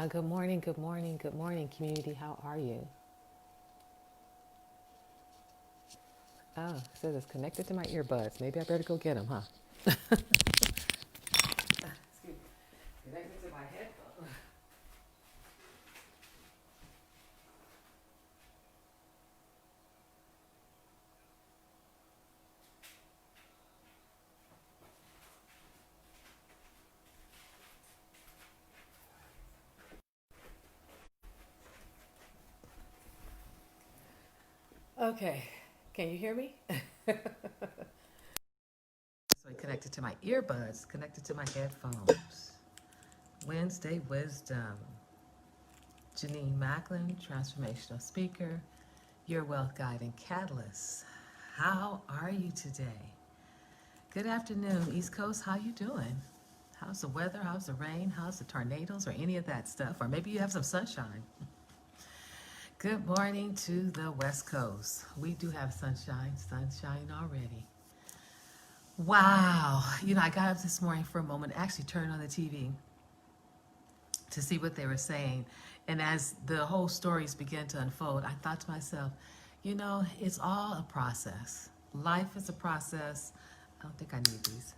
Good morning, community. How are you? Oh, it says it's connected to my earbuds. Maybe I better go get them, huh? Excuse me. Connected to my headphones. Okay, can you hear me? So I connected to my earbuds, connected to my headphones. Wednesday Wisdom. Jenenne Macklin, transformational speaker, your wealth guide and catalyst. How are you today? Good afternoon, East Coast. How you doing? How's the weather? How's the rain? How's the tornadoes or any of that stuff? Or maybe you have some sunshine. Good morning to the West Coast. We do have sunshine already. Wow. I got up this morning for a moment, actually turned on the TV to see what they were saying. And as the whole stories began to unfold, I thought to myself, it's all a process. Life is a process. I don't think I need these.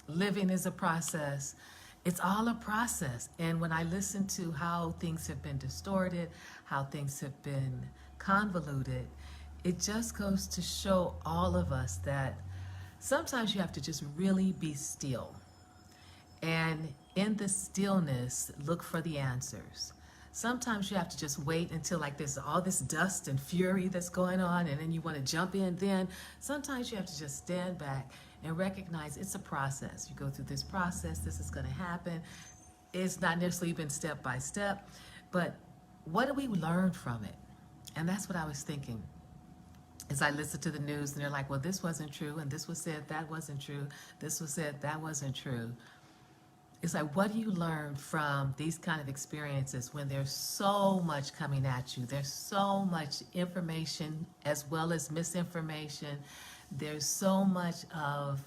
Living is a process. It's all a process. And when I listen to how things have been distorted, how things have been convoluted, it just goes to show all of us that sometimes you have to just really be still. And in the stillness, look for the answers. Sometimes you have to just wait until like there's all this dust and fury that's going on, and then you want to jump in. Then sometimes you have to just stand back and recognize it's a process. You go through this process, this is going to happen. It's not necessarily been step by step, but what do we learn from it? And that's what I was thinking as I listened to the news, and they're like, well, this wasn't true, and this was said, that wasn't true, this was said, that wasn't true. It's like, what do you learn from these kind of experiences when there's so much coming at you? There's so much information as well as misinformation. There's so much of,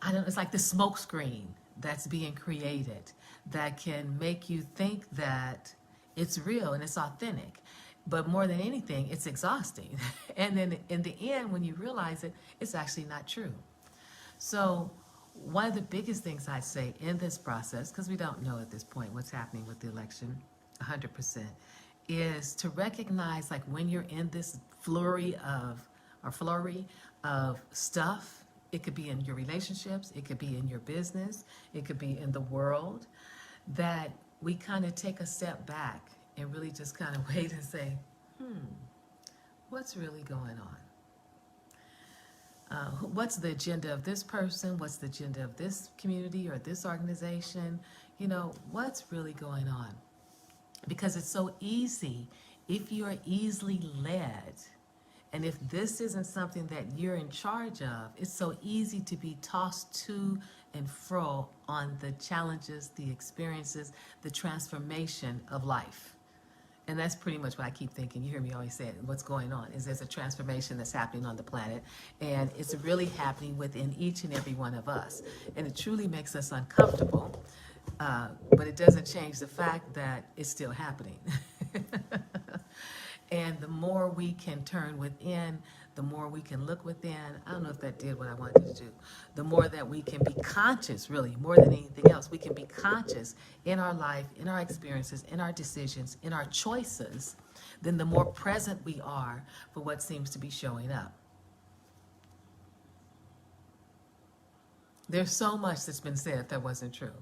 it's like the smoke screen that's being created that can make you think that it's real and it's authentic. But more than anything, it's exhausting. And then in the end, when you realize it, it's actually not true. So one of the biggest things I'd say in this process, because we don't know at this point what's happening with the election 100%, is to recognize like when you're in this flurry of stuff. It could be in your relationships, it could be in your business, it could be in the world, that we kind of take a step back and really just kind of wait and say, what's really going on? What's the agenda of this person? What's the agenda of this community or this organization? What's really going on? Because it's so easy, if you are easily led, and if this isn't something that you're in charge of, it's so easy to be tossed to and fro on the challenges, the experiences, the transformation of life. And that's pretty much what I keep thinking. You hear me always say it, what's going on is there's a transformation that's happening on the planet, and it's really happening within each and every one of us. And it truly makes us uncomfortable, but it doesn't change the fact that it's still happening. And the more we can turn within, the more we can look within. I don't know if that did what I wanted to do. The more that we can be conscious, really, more than anything else, we can be conscious in our life, in our experiences, in our decisions, in our choices, then the more present we are for what seems to be showing up. There's so much that's been said that wasn't true.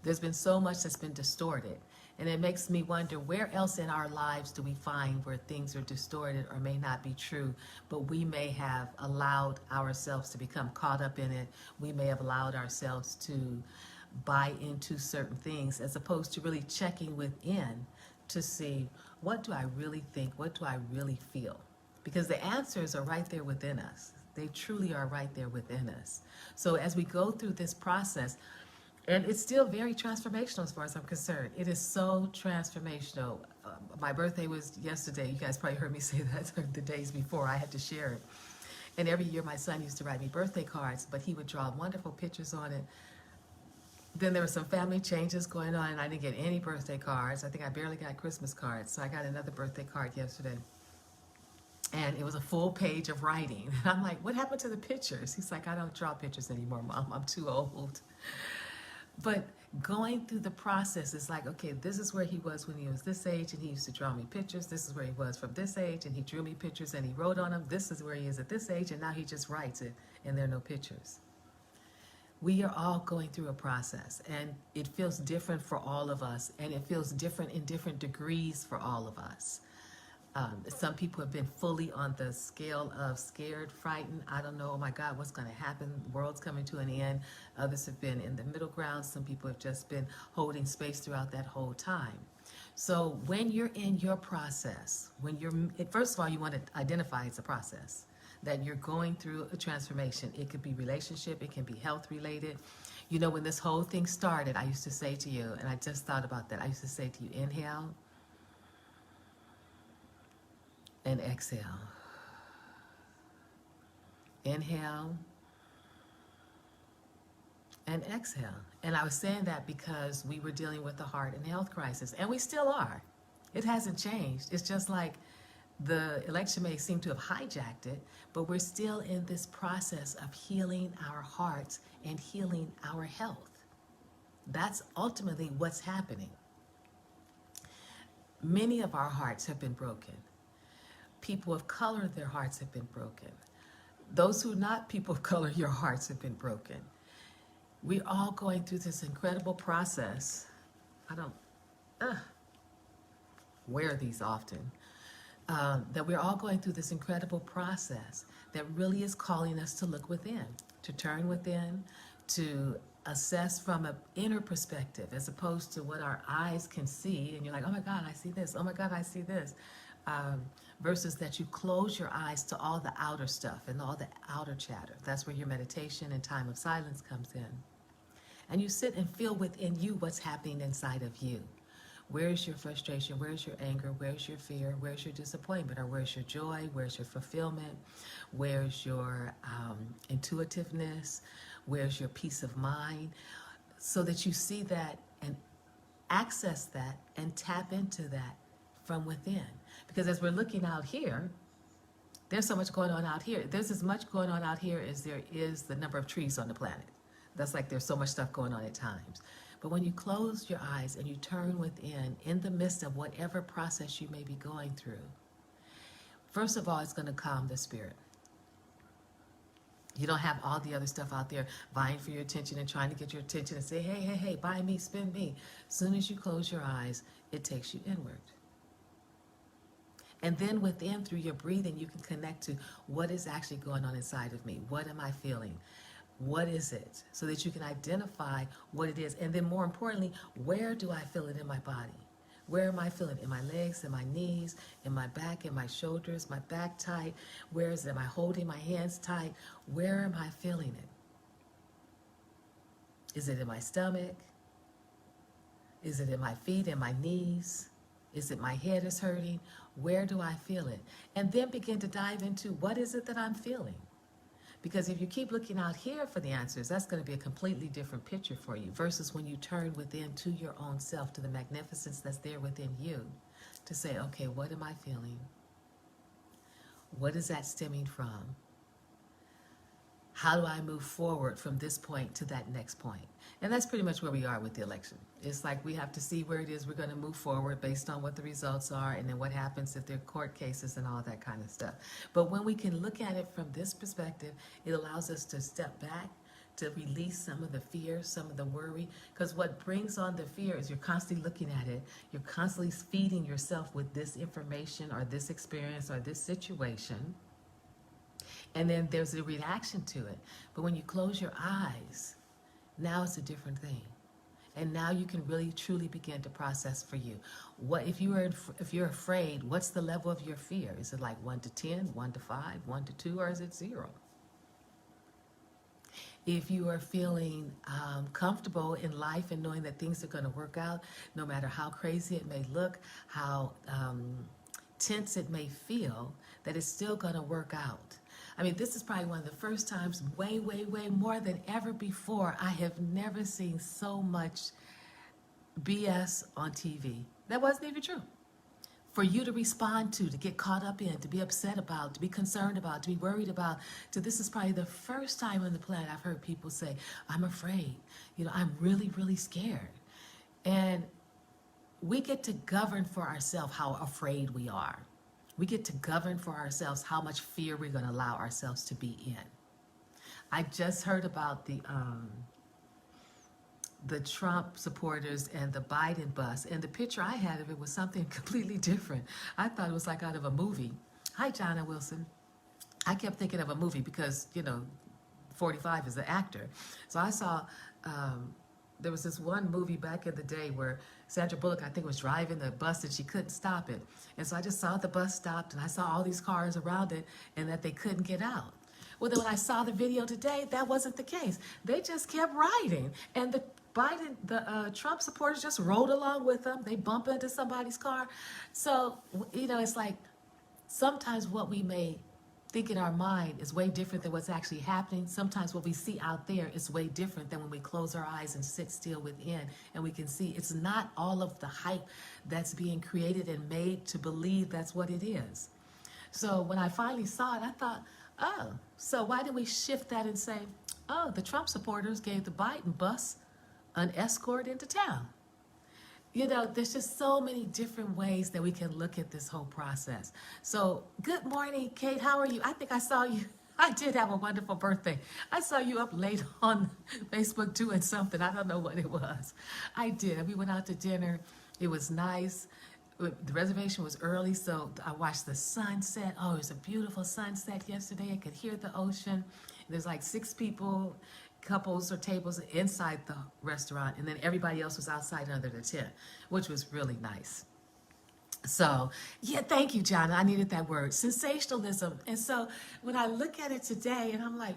There's been so much that's been distorted. And it makes me wonder, where else in our lives do we find where things are distorted or may not be true, but we may have allowed ourselves to become caught up in it. We may have allowed ourselves to buy into certain things as opposed to really checking within to see, what do I really think? What do I really feel? Because the answers are right there within us. They truly are right there within us. So as we go through this process, and it's still very transformational as far as I'm concerned. It is so transformational. My birthday was yesterday. You guys probably heard me say that the days before. I had to share it. And every year my son used to write me birthday cards, but he would draw wonderful pictures on it. Then there were some family changes going on, and I didn't get any birthday cards. I think I barely got Christmas cards, so I got another birthday card yesterday. And it was a full page of writing. And I'm like, what happened to the pictures? He's like, I don't draw pictures anymore, Mom. I'm too old. But going through the process is like, okay, this is where he was when he was this age, and he used to draw me pictures. This is where he was from this age, and he drew me pictures, and he wrote on them. This is where he is at this age, and now he just writes it, and there are no pictures. We are all going through a process, and it feels different for all of us, and it feels different in different degrees for all of us. Some people have been fully on the scale of scared, frightened. I don't know, oh my God, what's going to happen? The world's coming to an end. Others have been in the middle ground. Some people have just been holding space throughout that whole time. So when you're in your process, first of all, you want to identify it's a process, that you're going through a transformation. It could be relationship, it can be health related. You know, when this whole thing started, I used to say to you, and I just thought about that, I used to say to you, inhale and exhale. Inhale and exhale. And I was saying that because we were dealing with the heart and health crisis, and we still are. It hasn't changed. It's just like the election may seem to have hijacked it, but we're still in this process of healing our hearts and healing our health. That's ultimately what's happening. Many of our hearts have been broken. People of color, their hearts have been broken. Those who are not people of color, your hearts have been broken. We're all going through this incredible process. I don't wear these often. That we're all going through this incredible process that really is calling us to look within, to turn within, to assess from an inner perspective as opposed to what our eyes can see. And you're like, oh my God, I see this. Oh my God, I see this. Versus that you close your eyes to all the outer stuff and all the outer chatter. That's where your meditation and time of silence comes in. And you sit and feel within you what's happening inside of you. Where's your frustration? Where's your anger? Where's your fear? Where's your disappointment? Or where's your joy? Where's your fulfillment? Where's your intuitiveness? Where's your peace of mind? So that you see that and access that and tap into that from within. Because as we're looking out here, there's so much going on out here. There's as much going on out here as there is the number of trees on the planet. That's like there's so much stuff going on at times. But when you close your eyes and you turn within, in the midst of whatever process you may be going through, first of all, it's going to calm the spirit. You don't have all the other stuff out there vying for your attention and trying to get your attention and say, hey, hey, hey, buy me, spend me. As soon as you close your eyes, it takes you inward. And then within, through your breathing, you can connect to what is actually going on inside of me. What am I feeling? What is it? So that you can identify what it is. And then more importantly, where do I feel it in my body? Where am I feeling? In my legs, in my knees, in my back, in my shoulders, my back tight? Where is it? Am I holding my hands tight? Where am I feeling it? Is it in my stomach? Is it in my feet, in my knees? Is it my head is hurting? Where do I feel it? And then begin to dive into what is it that I'm feeling? Because if you keep looking out here for the answers, that's going to be a completely different picture for you versus when you turn within to your own self, to the magnificence that's there within you, to say, okay, what am I feeling? What is that stemming from? How do I move forward from this point to that next point? And that's pretty much where we are with the election. It's like we have to see where it is we're going to move forward based on what the results are, and then what happens if there are court cases and all that kind of stuff. But when we can look at it from this perspective, it allows us to step back, to release some of the fear, some of the worry. Because what brings on the fear is you're constantly looking at it. You're constantly feeding yourself with this information or this experience or this situation. And then there's a reaction to it. But when you close your eyes, now it's a different thing. And now you can really truly begin to process for you. What if you're afraid, what's the level of your fear? Is it like 1 to 10, 1 to 5, 1 to 2, or is it 0? If you are feeling comfortable in life and knowing that things are going to work out, no matter how crazy it may look, how tense it may feel, that it's still going to work out. I mean, this is probably one of the first times, way, way, way more than ever before, I have never seen so much BS on TV. That wasn't even true. For you to respond to get caught up in, to be upset about, to be concerned about, to be worried about. To this is probably the first time on the planet I've heard people say, I'm afraid. You know, I'm really, really scared. And we get to govern for ourselves how afraid we are. We get to govern for ourselves how much fear we're going to allow ourselves to be in. I just heard about the Trump supporters and the Biden bus, and the picture I had of it was something completely different. I thought it was like out of a movie. Hi, Jonna Wilson. I kept thinking of a movie because, you know, 45 is the actor. So I saw, there was this one movie back in the day where Sandra Bullock, I think, was driving the bus and she couldn't stop it. And so I just saw the bus stopped and I saw all these cars around it and that they couldn't get out. Well, then when I saw the video today, that wasn't the case. They just kept riding. And the Trump supporters just rode along with them. They bump into somebody's car. So, you know, it's like sometimes what we may think in our mind is way different than what's actually happening. Sometimes what we see out there is way different than when we close our eyes and sit still within and we can see it's not all of the hype that's being created and made to believe that's what it is. So when I finally saw it, I thought, oh, so why did we shift that and say, oh, the Trump supporters gave the Biden bus an escort into town? You know, there's just so many different ways that we can look at this whole process. So, good morning, Kate. How are you? I think I saw you. I did have a wonderful birthday. I saw you up late on Facebook doing something. I don't know what it was. I did. We went out to dinner. It was nice. The reservation was early, so I watched the sunset. Oh, it was a beautiful sunset yesterday. I could hear the ocean. There's like 6 people, couples or tables inside the restaurant, and then everybody else was outside under the tent, which was really nice. So, yeah, thank you, John. I needed that word, sensationalism. And so when I look at it today, and I'm like,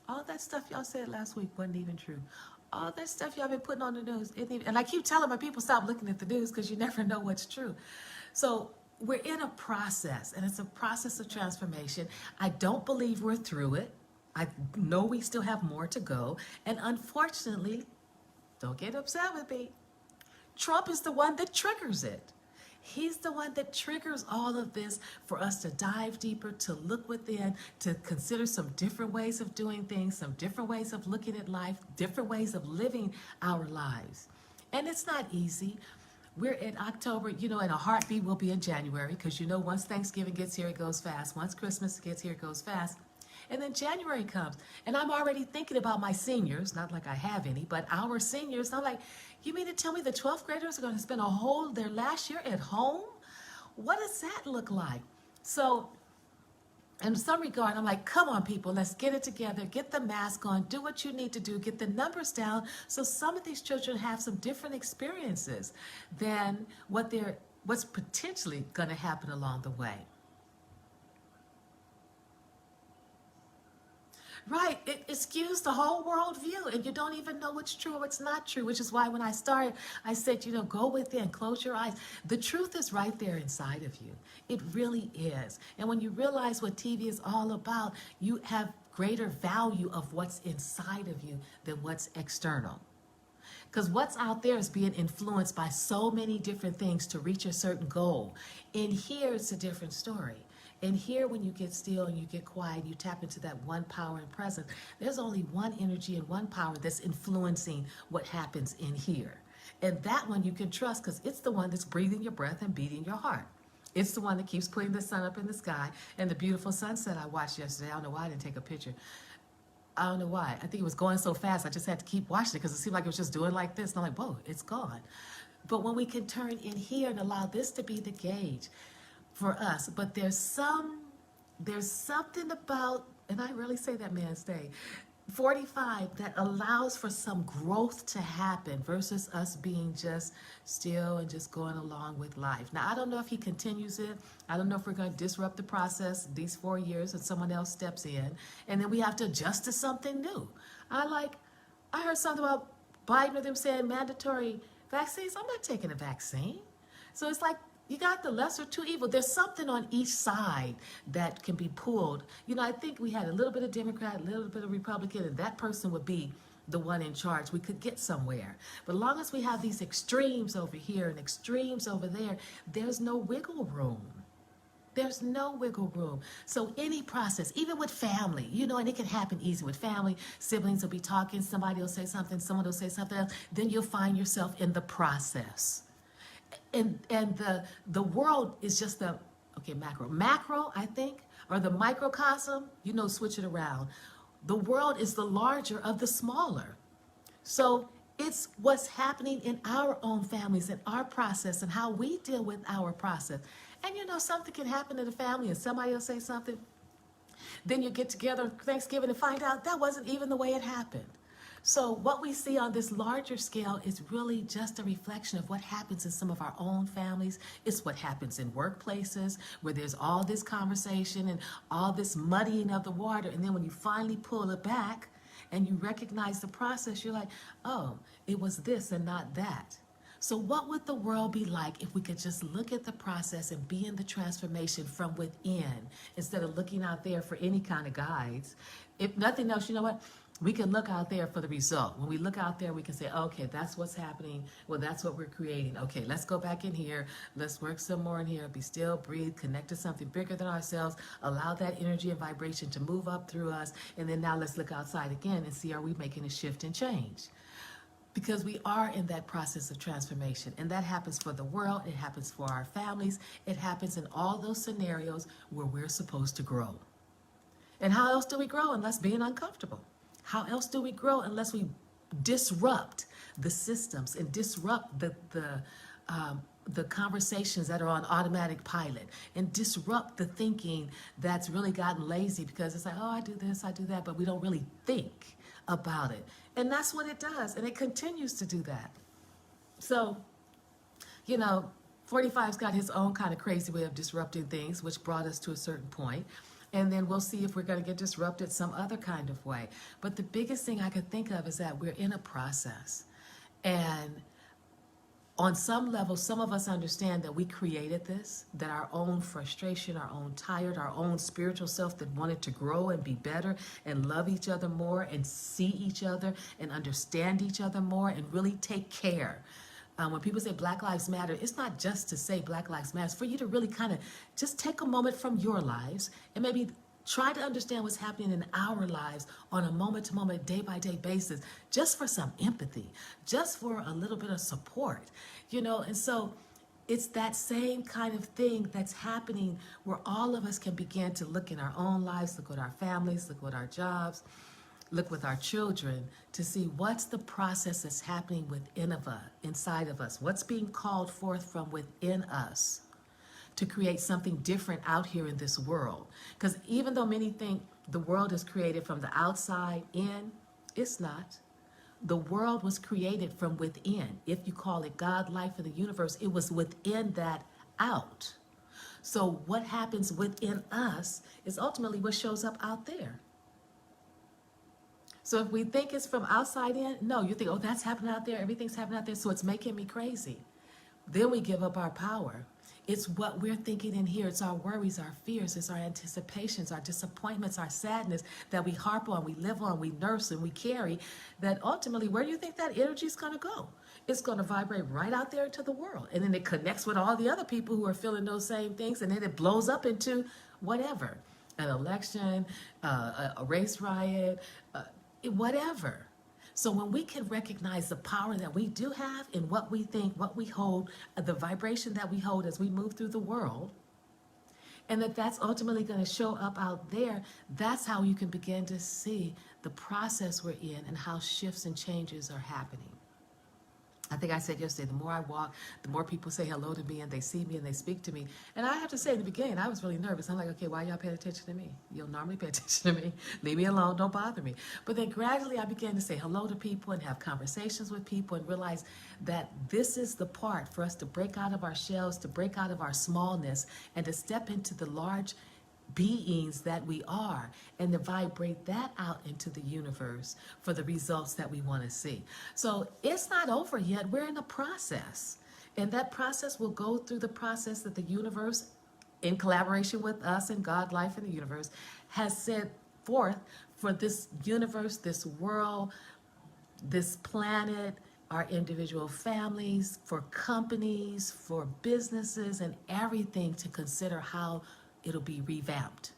all that stuff y'all said last week wasn't even true. All that stuff y'all been putting on the news, and I keep telling my people, stop looking at the news because you never know what's true. So we're in a process, and it's a process of transformation. I don't believe we're through it. I know we still have more to go. And unfortunately, don't get upset with me, Trump is the one that triggers it. He's the one that triggers all of this for us to dive deeper, to look within, to consider some different ways of doing things, some different ways of looking at life, different ways of living our lives. And it's not easy. We're in October, you know, in a heartbeat we'll be in January, because you know once Thanksgiving gets here, it goes fast. Once Christmas gets here, it goes fast. And then January comes, and I'm already thinking about my seniors, not like I have any, but our seniors. I'm like, you mean to tell me the 12th graders are going to spend their last year at home? What does that look like? So in some regard, I'm like, come on, people, let's get it together, get the mask on, do what you need to do, get the numbers down, so some of these children have some different experiences than what's potentially going to happen along the way. Right, it skews the whole world view, and you don't even know what's true or what's not true, which is why when I started, I said, you know, go within, close your eyes. The truth is right there inside of you. It really is. And when you realize what TV is all about, you have greater value of what's inside of you than what's external. Because what's out there is being influenced by so many different things to reach a certain goal. In here, it's a different story. And here, when you get still and you get quiet, you tap into that one power and presence, there's only one energy and one power that's influencing what happens in here. And that one you can trust, because it's the one that's breathing your breath and beating your heart. It's the one that keeps putting the sun up in the sky. And the beautiful sunset I watched yesterday, I don't know why I didn't take a picture. I don't know why. I think it was going so fast, I just had to keep watching it because it seemed like it was just doing like this. And I'm like, whoa, it's gone. But when we can turn in here and allow this to be the gauge for us, but there's something about, and I really say that man's day, 45, that allows for some growth to happen versus us being just still and just going along with life. Now, I don't know if he continues it. I don't know if we're going to disrupt the process these 4 years and someone else steps in, and then we have to adjust to something new. I heard something about Biden or them saying mandatory vaccines. I'm not taking a vaccine. So it's like, You got the lesser two evil. There's something on each side that can be pulled. You know, I think we had a little bit of Democrat, a little bit of Republican, and that person would be the one in charge. We could get somewhere. But as long as we have these extremes over here and extremes over there, there's no wiggle room. There's no wiggle room. So any process, even with family, you know, and it can happen easy with family. Siblings will be talking, somebody will say something, someone will say something else. Then you'll find yourself in the process. And the world is just the, okay, macro, I think, or the microcosm, you know, switch it around. The world is the larger of the smaller. So it's what's happening in our own families and our process and how we deal with our process. And you know, something can happen in the family and somebody will say something. Then you get together on Thanksgiving and find out that wasn't even the way it happened. So what we see on this larger scale is really just a reflection of what happens in some of our own families. It's what happens in workplaces where there's all this conversation and all this muddying of the water. And then when you finally pull it back and you recognize the process, you're like, oh, it was this and not that. So what would the world be like if we could just look at the process and be in the transformation from within instead of looking out there for any kind of guides? If nothing else, you know what? We can look out there for the result. When we look out there, we can say, okay, that's what's happening. Well, that's what we're creating. Okay, let's go back in here. Let's work some more in here. Be still, breathe, connect to something bigger than ourselves. Allow that energy and vibration to move up through us. And then now let's look outside again and see, are we making a shift and change? Because we are in that process of transformation. And that happens for the world. It happens for our families. It happens in all those scenarios where we're supposed to grow. And how else do we grow unless being uncomfortable? How else do we grow unless we disrupt the systems and disrupt the conversations that are on automatic pilot and disrupt the thinking that's really gotten lazy because it's like, oh, I do this, I do that, but we don't really think about it. And that's what it does. And it continues to do that. So, you know, 45's got his own kind of crazy way of disrupting things, which brought us to a certain point. And then we'll see if we're going to get disrupted some other kind of way. But the biggest thing I could think of is that we're in a process. And on some level, some of us understand that we created this, that our own frustration, our own tired, our own spiritual self that wanted to grow and be better and love each other more and see each other and understand each other more and really take care. When people say Black Lives Matter, it's not just to say Black Lives Matter. It's for you to really kind of just take a moment from your lives and maybe try to understand what's happening in our lives on a moment-to-moment, day-by-day basis, just for some empathy, just for a little bit of support, you know. And so it's that same kind of thing that's happening where all of us can begin to look in our own lives, look at our families, look at our jobs, look with our children to see what's the process that's happening within of us, inside of us, what's being called forth from within us to create something different out here in this world. Because even though many think the world is created from the outside in, it's not. The world was created from within. If you call it God, life, and the universe, it was within that out. So what happens within us is ultimately what shows up out there. So if we think it's from outside in, no, you think, oh, that's happening out there, everything's happening out there, so it's making me crazy. Then we give up our power. It's what we're thinking in here. It's our worries, our fears, it's our anticipations, our disappointments, our sadness that we harp on, we live on, we nurse, and we carry, that ultimately, where do you think that energy is going to go? It's going to vibrate right out there into the world. And then it connects with all the other people who are feeling those same things, and then it blows up into whatever, an election, a race riot, whatever. So when we can recognize the power that we do have in what we think, what we hold, the vibration that we hold as we move through the world, and that's ultimately going to show up out there, that's how you can begin to see the process we're in and how shifts and changes are happening. I think I said yesterday, the more I walk, the more people say hello to me and they see me and they speak to me. And I have to say in the beginning, I was really nervous. I'm like, okay, why y'all paying attention to me? You don't normally pay attention to me. Leave me alone, don't bother me. But then gradually I began to say hello to people and have conversations with people and realize that this is the part for us to break out of our shells, to break out of our smallness and to step into the large beings that we are and to vibrate that out into the universe for the results that we want to see. So it's not over yet. We're in a process. And that process will go through the process that the universe, in collaboration with us and God, life, and the universe, has set forth for this universe, this world, this planet, our individual families, for companies, for businesses, and everything to consider how it'll be revamped.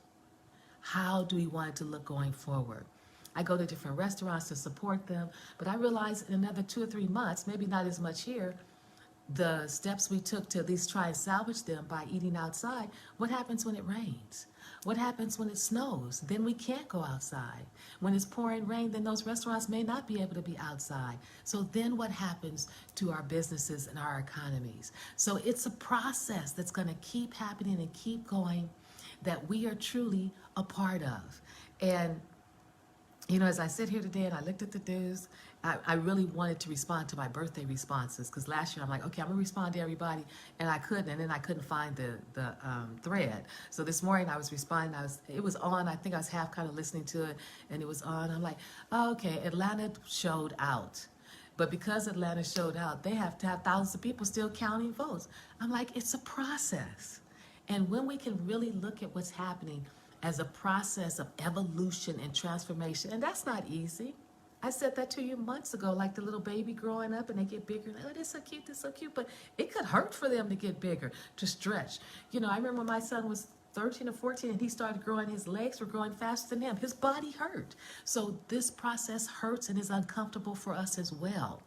How do we want it to look going forward? I go to different restaurants to support them, but I realize in another 2 or 3 months, maybe not as much here, the steps we took to at least try and salvage them by eating outside, what happens when it rains? What happens when it snows? Then we can't go outside. When it's pouring rain, then those restaurants may not be able to be outside. So then what happens to our businesses and our economies? So it's a process that's going to keep happening and keep going that we are truly a part of. And you know, as I sit here today and I looked at the news, I really wanted to respond to my birthday responses, because last year I'm like, okay, I'm gonna respond to everybody, and I couldn't, and then I couldn't find the thread. So this morning I was responding. It was on. I think I was half kind of listening to it, and it was on. I'm like, oh, okay, Atlanta showed out. But because Atlanta showed out, they have to have thousands of people still counting votes. I'm like, it's a process. And when we can really look at what's happening as a process of evolution and transformation, and that's not easy. I said that to you months ago, like the little baby growing up and they get bigger. Oh, they're so cute, they're so cute. But it could hurt for them to get bigger, to stretch. You know, I remember when my son was 13 or 14 and he started growing, his legs were growing faster than him. His body hurt. So this process hurts and is uncomfortable for us as well.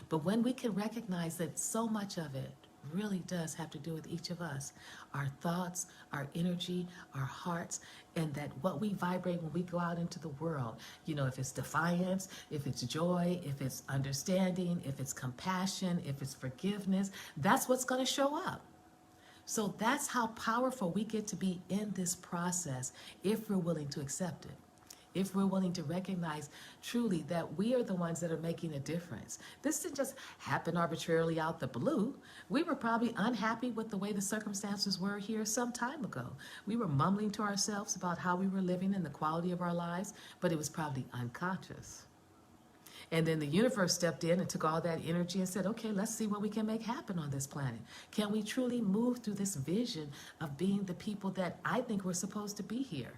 But when we can recognize that so much of it really does have to do with each of us, our thoughts, our energy, our hearts, and that what we vibrate when we go out into the world, you know, if it's defiance, if it's joy, if it's understanding, if it's compassion, if it's forgiveness, that's what's going to show up. So that's how powerful we get to be in this process if we're willing to accept it. If we're willing to recognize truly that we are the ones that are making a difference. This didn't just happen arbitrarily out the blue. We were probably unhappy with the way the circumstances were here some time ago. We were mumbling to ourselves about how we were living and the quality of our lives, but it was probably unconscious. And then the universe stepped in and took all that energy and said, okay, let's see what we can make happen on this planet. Can we truly move through this vision of being the people that I think we're supposed to be here?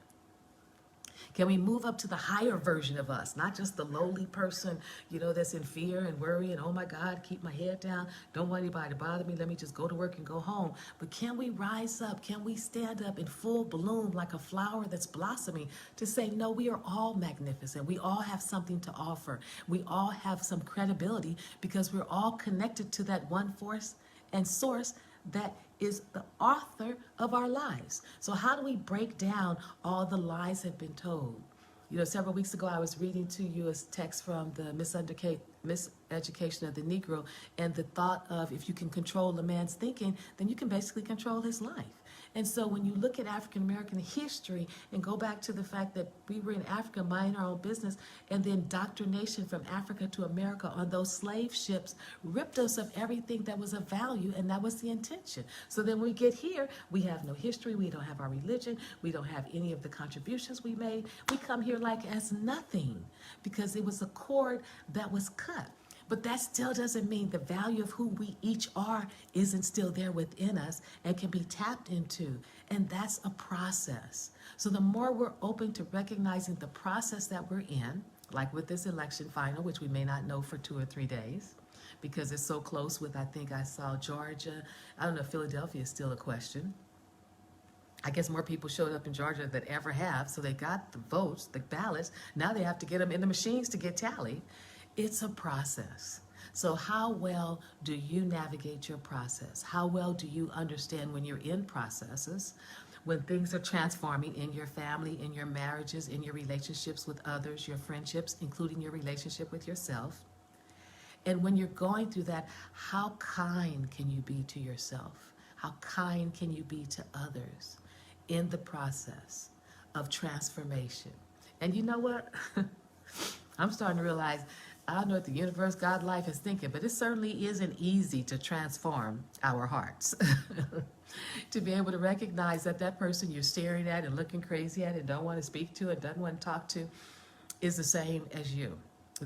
Can we move up to the higher version of us, not just the lowly person, you know, that's in fear and worry and, oh my God, keep my head down, don't want anybody to bother me, let me just go to work and go home. But can we rise up? Can we stand up in full bloom like a flower that's blossoming to say, no, we are all magnificent. We all have something to offer. We all have some credibility because we're all connected to that one force and source that is the author of our lives. So how do we break down all the lies that have been told? You know, several weeks ago, I was reading to you a text from the Miseducation of the Negro, and the thought of if you can control a man's thinking, then you can basically control his life. And so when you look at African American history and go back to the fact that we were in Africa minding our own business, and the indoctrination from Africa to America on those slave ships ripped us of everything that was of value, and that was the intention. So then we get here, we have no history, we don't have our religion, we don't have any of the contributions we made. We come here like as nothing because it was a cord that was cut. But that still doesn't mean the value of who we each are isn't still there within us and can be tapped into. And that's a process. So the more we're open to recognizing the process that we're in, like with this election final, which we may not know for 2 or 3 days, because it's so close with, I think I saw Georgia. I don't know if Philadelphia is still a question. I guess more people showed up in Georgia than ever have, so they got the votes, the ballots. Now they have to get them in the machines to get tallied. It's a process. So how well do you navigate your process? How well do you understand when you're in processes, when things are transforming in your family, in your marriages, in your relationships with others, your friendships, including your relationship with yourself? And when you're going through that, how kind can you be to yourself? How kind can you be to others in the process of transformation? And you know what? I'm starting to realize, I don't know what the universe, God, life is thinking, but it certainly isn't easy to transform our hearts. To be able to recognize that that person you're staring at and looking crazy at and don't want to speak to and doesn't want to talk to is the same as you.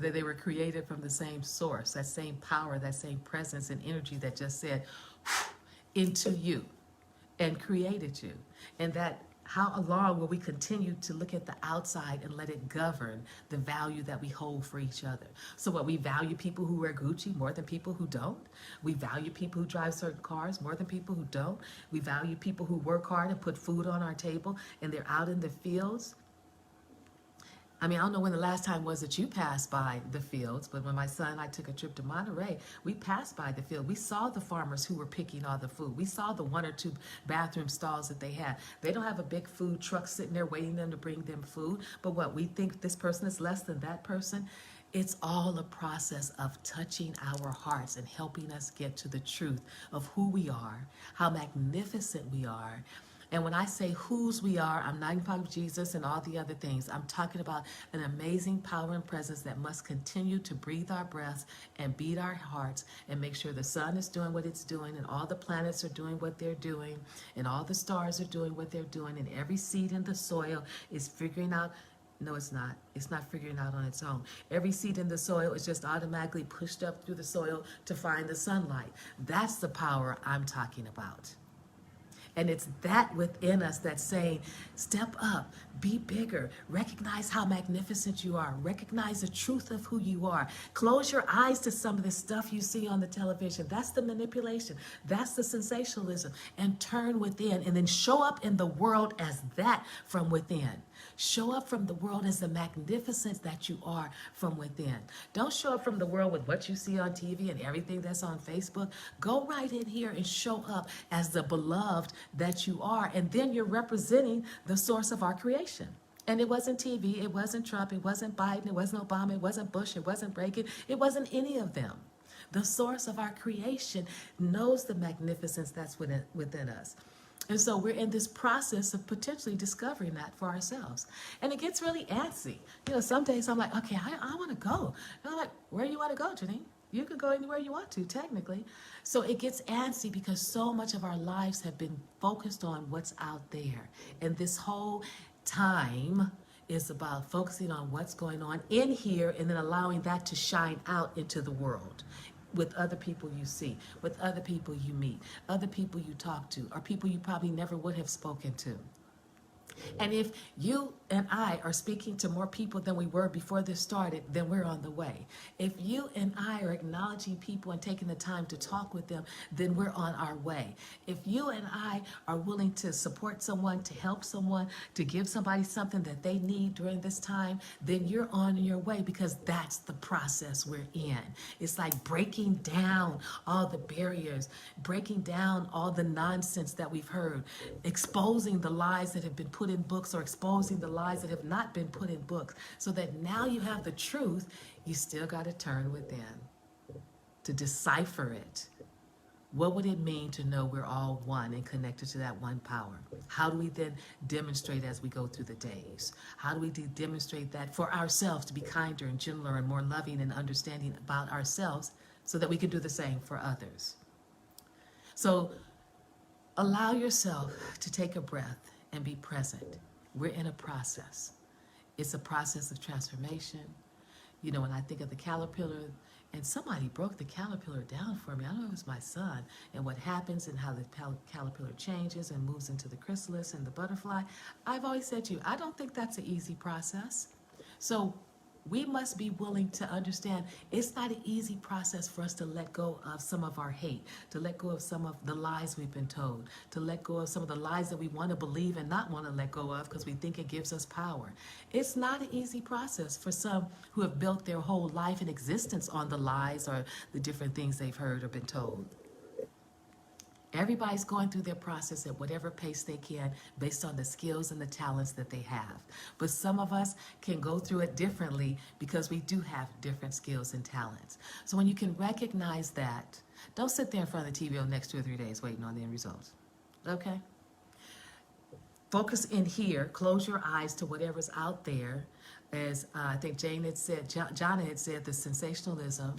that they were created from the same source, that same power, that same presence and energy that just said into you and created you. And that how long will we continue to look at the outside and let it govern the value that we hold for each other? So what, we value people who wear Gucci more than people who don't? We value people who drive certain cars more than people who don't? We value people who work hard and put food on our table and they're out in the fields? I mean, I don't know when the last time was that you passed by the fields, but when my son and I took a trip to Monterey, we passed by the field. We saw the farmers who were picking all the food. We saw the 1 or 2 bathroom stalls that they had. They don't have a big food truck sitting there waiting them to bring them food. But what, we think this person is less than that person? It's all a process of touching our hearts and helping us get to the truth of who we are, how magnificent we are. And when I say whose we are, I'm not even talking about Jesus and all the other things. I'm talking about an amazing power and presence that must continue to breathe our breaths and beat our hearts and make sure the sun is doing what it's doing and all the planets are doing what they're doing and all the stars are doing what they're doing and every seed in the soil is figuring out. No, it's not. It's not figuring out on its own. Every seed in the soil is just automatically pushed up through the soil to find the sunlight. That's the power I'm talking about. And it's that within us that's saying, step up, be bigger, recognize how magnificent you are, recognize the truth of who you are. Close your eyes to some of the stuff you see on the television. That's the manipulation. That's the sensationalism. And turn within and then show up in the world as that from within. Show up from the world as the magnificence that you are from within. Don't show up from the world with what you see on TV and everything that's on Facebook. Go right in here and show up as the beloved that you are. And then you're representing the source of our creation. And it wasn't TV, it wasn't Trump, it wasn't Biden, it wasn't Obama, it wasn't Bush, it wasn't Reagan, it wasn't any of them. The source of our creation knows the magnificence that's within us. And so we're in this process of potentially discovering that for ourselves. And it gets really antsy. You know, some days I'm like, okay, I want to go. And I'm like, where do you want to go, Jenenne? You can go anywhere you want to, technically. So it gets antsy because so much of our lives have been focused on what's out there. And this whole time is about focusing on what's going on in here and then allowing that to shine out into the world. With other people you see, with other people you meet, other people you talk to, or people you probably never would have spoken to. And if you and I are speaking to more people than we were before this started, then we're on the way. If you and I are acknowledging people and taking the time to talk with them, then we're on our way. If you and I are willing to support someone, to help someone, to give somebody something that they need during this time, then you're on your way, because that's the process we're in. It's like breaking down all the barriers, breaking down all the nonsense that we've heard, exposing the lies that have been put in books or exposing the lies that have not been put in books, so that now you have the truth. You still got to turn within to decipher it. What would it mean to know we're all one and connected to that one power? How do we then demonstrate as we go through the days? How do we demonstrate that for ourselves, to be kinder and gentler and more loving and understanding about ourselves, so that we can do the same for others? So allow yourself to take a breath and be present. We're in a process. It's a process of transformation. You know, when I think of the caterpillar, and somebody broke the caterpillar down for me. I don't know if it was my son, and what happens and how the caterpillar changes and moves into the chrysalis and the butterfly. I've always said to you, I don't think that's an easy process. So we must be willing to understand it's not an easy process for us to let go of some of our hate, to let go of some of the lies we've been told, to let go of some of the lies that we want to believe and not want to let go of because we think it gives us power. It's not an easy process for some who have built their whole life and existence on the lies or the different things they've heard or been told. Everybody's going through their process at whatever pace they can based on the skills and the talents that they have. But some of us can go through it differently because we do have different skills and talents. So when you can recognize that, don't sit there in front of the TV for the next 2 or 3 days waiting on the end results. Okay? Focus in here. Close your eyes to whatever's out there. As I think Jane had said, Jana had said, the sensationalism,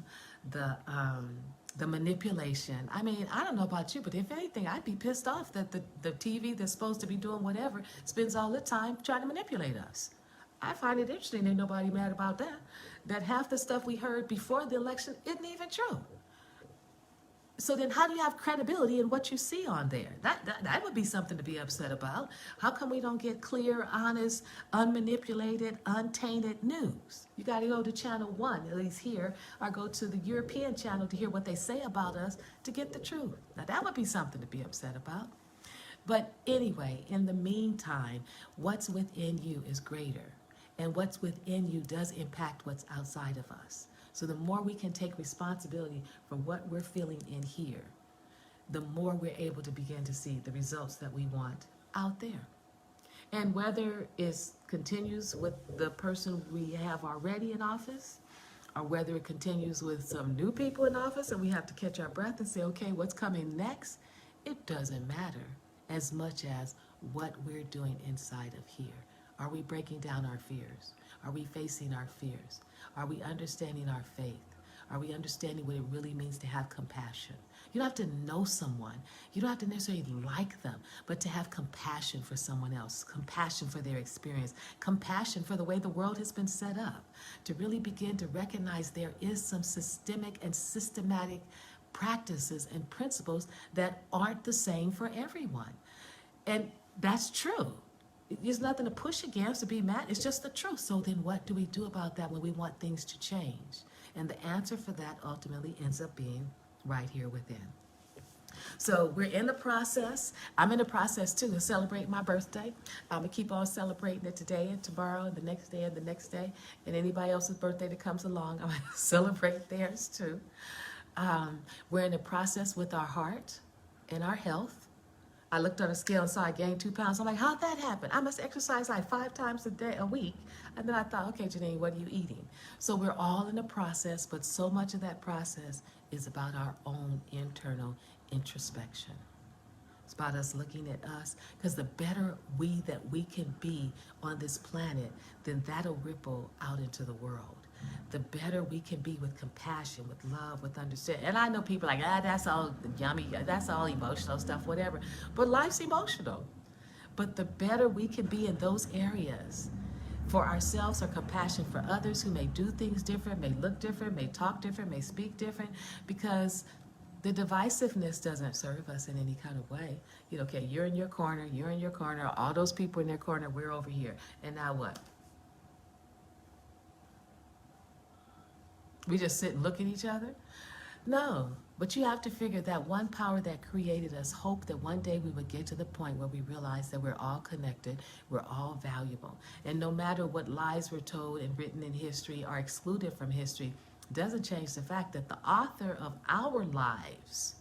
the manipulation. I mean, I don't know about you, but if anything, I'd be pissed off that the TV that's supposed to be doing whatever spends all the time trying to manipulate us. I find it interesting. Ain't nobody mad about that. that half the stuff we heard before the election isn't even true. So then how do you have credibility in what you see on there? That would be something to be upset about. How come we don't get clear, honest, unmanipulated, untainted news? You got to go to channel 1, at least here, or go to the European channel to hear what they say about us to get the truth. Now that would be something to be upset about. But anyway, in the meantime, what's within you is greater. And what's within you does impact what's outside of us. So the more we can take responsibility for what we're feeling in here, the more we're able to begin to see the results that we want out there. And whether it continues with the person we have already in office, or whether it continues with some new people in office and we have to catch our breath and say, okay, what's coming next? It doesn't matter as much as what we're doing inside of here. Are we breaking down our fears? Are we facing our fears? Are we understanding our faith? Are we understanding what it really means to have compassion? You don't have to know someone. You don't have to necessarily like them, but to have compassion for someone else, compassion for their experience, compassion for the way the world has been set up, to really begin to recognize there is some systemic and systematic practices and principles that aren't the same for everyone. And that's true. There's nothing to push against, to be mad. It's just the truth. So then what do we do about that when we want things to change? And the answer for that ultimately ends up being right here within. So we're in the process. I'm in the process too to celebrate my birthday. I'm going to keep on celebrating it today and tomorrow and the next day and the next day. And anybody else's birthday that comes along, I'm going to celebrate theirs too. We're in the process with our heart and our health. I looked on a scale and saw I gained 2 pounds. I'm like, how'd that happen? I must exercise like 5 times a week. And then I thought, okay, Jenenne, what are you eating? So we're all in a process, but so much of that process is about our own internal introspection. It's about us looking at us, because the better that we can be on this planet, then that'll ripple out into the world. The better we can be with compassion, with love, with understanding. And I know people are like, that's all yummy, that's all emotional stuff, whatever. But life's emotional. But the better we can be in those areas for ourselves, or compassion for others who may do things different, may look different, may talk different, may speak different, because the divisiveness doesn't serve us in any kind of way. You know, okay, you're in your corner, all those people in their corner, we're over here. And now what? We just sit and look at each other? No, but you have to figure that one power that created us hoped that one day we would get to the point where we realize that we're all connected, we're all valuable. And no matter what lies were told and written in history or excluded from history, doesn't change the fact that the author of our lives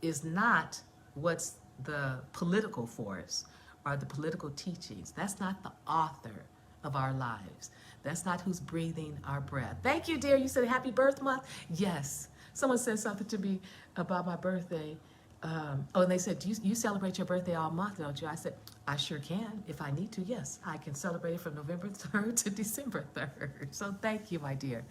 is not what's the political force or the political teachings. That's not the author of our lives. That's not who's breathing our breath. Thank you, dear. You said happy birth month? Yes. Someone said something to me about my birthday. And they said, you celebrate your birthday all month, don't you? I said, I sure can. If I need to, yes. I can celebrate it from November 3rd to December 3rd. So thank you, my dear.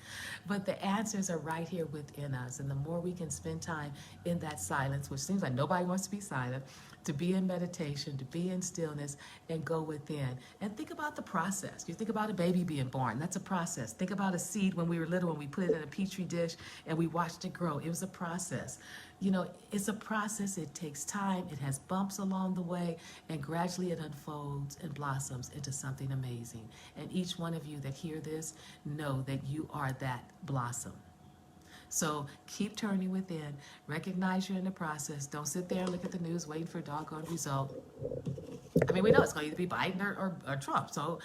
But the answers are right here within us. And the more we can spend time in that silence, which seems like nobody wants to be silent, to be in meditation, to be in stillness, and go within. And think about the process. You think about a baby being born. That's a process. Think about a seed when we were little, when we put it in a petri dish and we watched it grow. It was a process. You know, it's a process. It takes time. It has bumps along the way, and gradually it unfolds and blossoms into something amazing. And each one of you that hear this, know that you are that blossom. So keep turning within. Recognize you're in the process. Don't sit there and look at the news waiting for a doggone result. I mean, we know it's going to either be Biden or Trump. So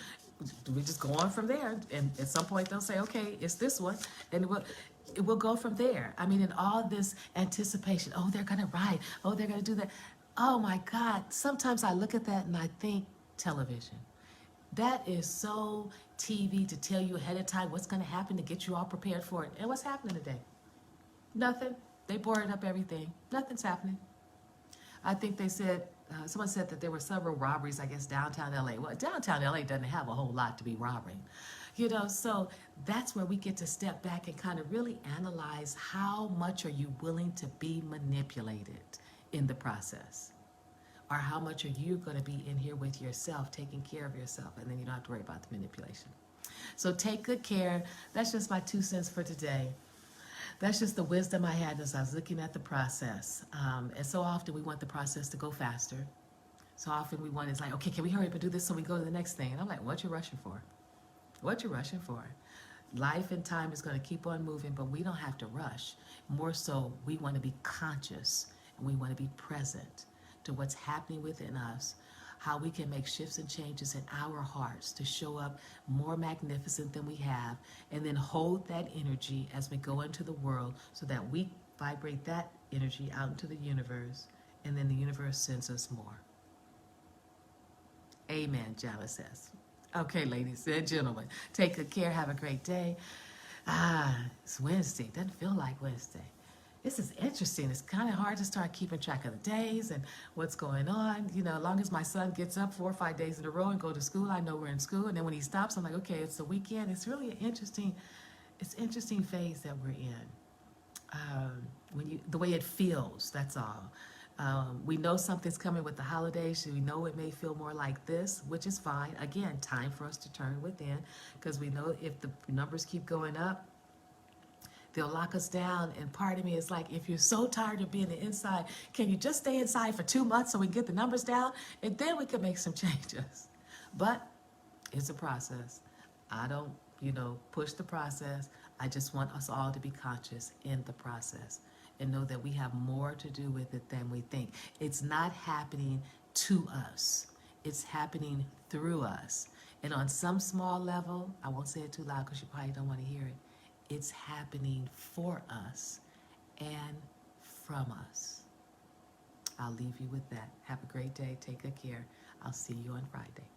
we just go on from there. And at some point they'll say, okay, it's this one. And it will go from there. I mean, in all this anticipation, oh, they're going to ride. Oh, they're going to do that. Oh, my God. Sometimes I look at that and I think television. That is so TV to tell you ahead of time what's going to happen to get you all prepared for it. And what's happening today? Nothing. They boarded up everything. Nothing's happening. I think they said, someone said that there were several robberies, I guess, downtown LA. Well, downtown LA doesn't have a whole lot to be robbing. You know, so that's where we get to step back and kind of really analyze how much are you willing to be manipulated in the process? Or how much are you going to be in here with yourself, taking care of yourself, and then you don't have to worry about the manipulation. So take good care. That's just my 2 cents for today. That's just the wisdom I had as I was looking at the process. And so often we want the process to go faster. So often we want, it's like, okay, can we hurry up and do this so we go to the next thing? And I'm like, what you rushing for? What you rushing for? Life and time is going to keep on moving, but we don't have to rush. More so, we want to be conscious and we want to be present to what's happening within us, how we can make shifts and changes in our hearts to show up more magnificent than we have, and then hold that energy as we go into the world so that we vibrate that energy out into the universe, and then the universe sends us more. Amen, Java says. Okay, ladies and gentlemen, take good care. Have a great day. It's Wednesday. Doesn't feel like Wednesday. This is interesting. It's kind of hard to start keeping track of the days and what's going on. You know, as long as my son gets up 4 or 5 days in a row and go to school, I know we're in school. And then when he stops, I'm like, okay, it's the weekend. It's really an interesting phase that we're in. The way it feels, that's all. We know something's coming with the holidays, so we know it may feel more like this, which is fine. Again, time for us to turn within, because we know if the numbers keep going up, they'll lock us down. And part of me is like, if you're so tired of being inside, can you just stay inside for 2 months so we can get the numbers down? And then we can make some changes. But it's a process. I don't, push the process. I just want us all to be conscious in the process and know that we have more to do with it than we think. It's not happening to us. It's happening through us. And on some small level, I won't say it too loud because you probably don't want to hear it, it's happening for us and from us. I'll leave you with that. Have a great day. Take good care. I'll see you on Friday.